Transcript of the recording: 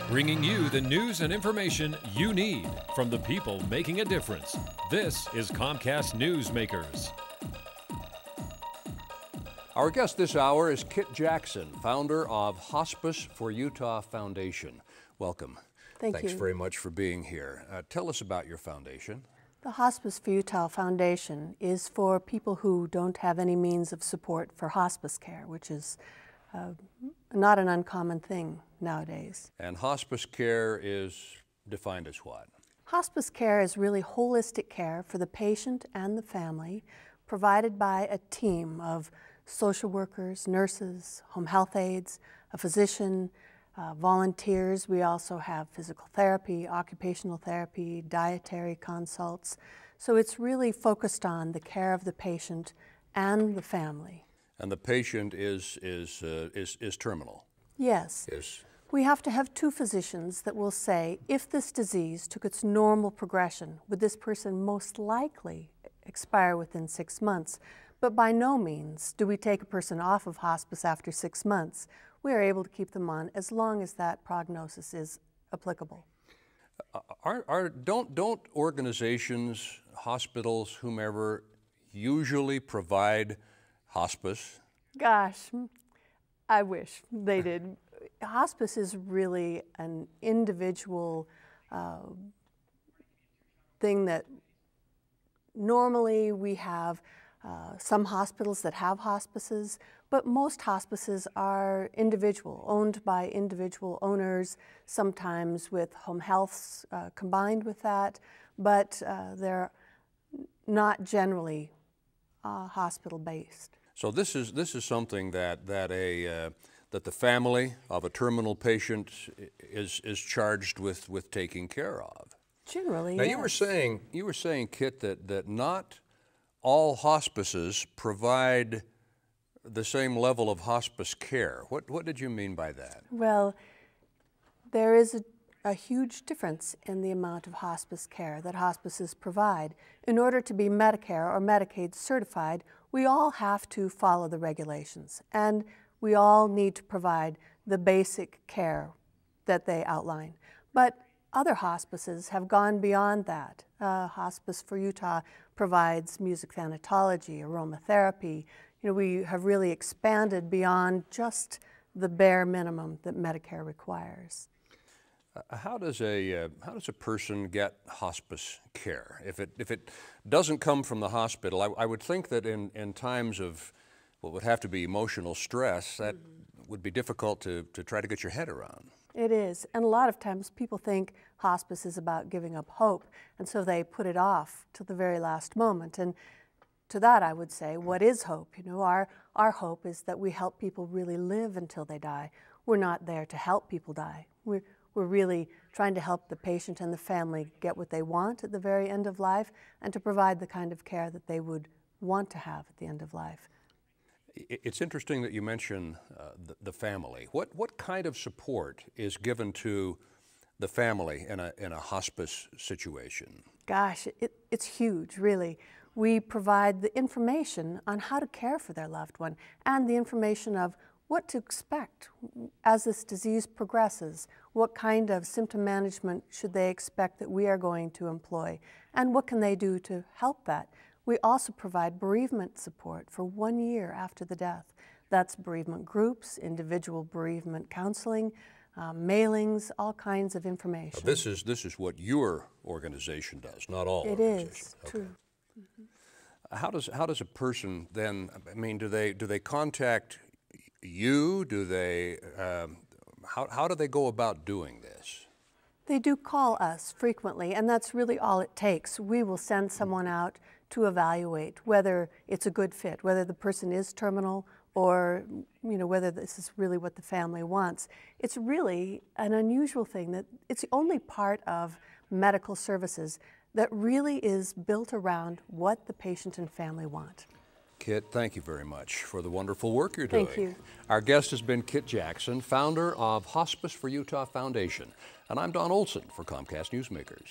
bringing you the news and information you need from the people making a difference. This is Comcast Newsmakers. Our guest this hour is Kit Jackson, founder of Hospice for Utah Foundation. Welcome. Thanks you. Thanks very much for being here. Tell us about your foundation. The Hospice for Utah Foundation is for people who don't have any means of support for hospice care, which is not an uncommon thing nowadays. And hospice care is defined as what? Hospice care is really holistic care for the patient and the family, provided by a team of social workers, nurses, home health aides, a physician, volunteers. We also have physical therapy, occupational therapy, dietary consults. So it's really focused on the care of the patient and the family. And the patient is terminal? Yes. We have to have two physicians that will say, if this disease took its normal progression, would this person most likely expire within 6 months? But by no means do we take a person off of hospice after 6 months. We are able to keep them on as long as that prognosis is applicable. Don't organizations, hospitals, whomever, usually provide hospice? Gosh, I wish they did. Hospice is really an individual thing that normally we have some hospitals that have hospices, but most hospices are individual, owned by individual owners, sometimes with home healths combined with that, but they're not generally hospital-based. So this is something that the family of a terminal patient is charged with taking care of. Generally, now, yes. you were saying, Kit, that not all hospices provide the same level of hospice care. What did you mean by that? Well, there is a huge difference in the amount of hospice care that hospices provide. In order to be Medicare or Medicaid certified, we all have to follow the regulations, and we all need to provide the basic care that they outline. But other hospices have gone beyond that. Hospice for Utah provides music thanatology, aromatherapy. You know, we have really expanded beyond just the bare minimum that Medicare requires. How does a person get hospice care? If it doesn't come from the hospital, I would think that in times of what would have to be emotional stress, that would be difficult to try to get your head around. It is, and a lot of times people think hospice is about giving up hope, and so they put it off to the very last moment. And to that I would say, what is hope? You know, our hope is that we help people really live until they die. We're not there to help people die. We're really trying to help the patient and the family get what they want at the very end of life and to provide the kind of care that they would want to have at the end of life. It's interesting that you mention the family. What kind of support is given to the family in a hospice situation? Gosh, it's huge, really. We provide the information on how to care for their loved one and the information of what to expect as this disease progresses, what kind of symptom management should they expect that we are going to employ, and what can they do to help that. We also provide bereavement support for 1 year after the death. That's bereavement groups, individual bereavement counseling, mailings, all kinds of information. Now, this is what your organization does, not all organizations. It is, true. How does a person then, I mean, do they contact you? Do they, how do they go about doing this? They do call us frequently, and that's really all it takes. We will send someone out to evaluate whether it's a good fit, whether the person is terminal or whether this is really what the family wants. It's really an unusual thing that it's the only part of medical services that really is built around what the patient and family want. Kit, thank you very much for the wonderful work you're doing. Thank you. Our guest has been Kit Jackson, founder of Hospice for Utah Foundation. And I'm Don Olson for Comcast Newsmakers.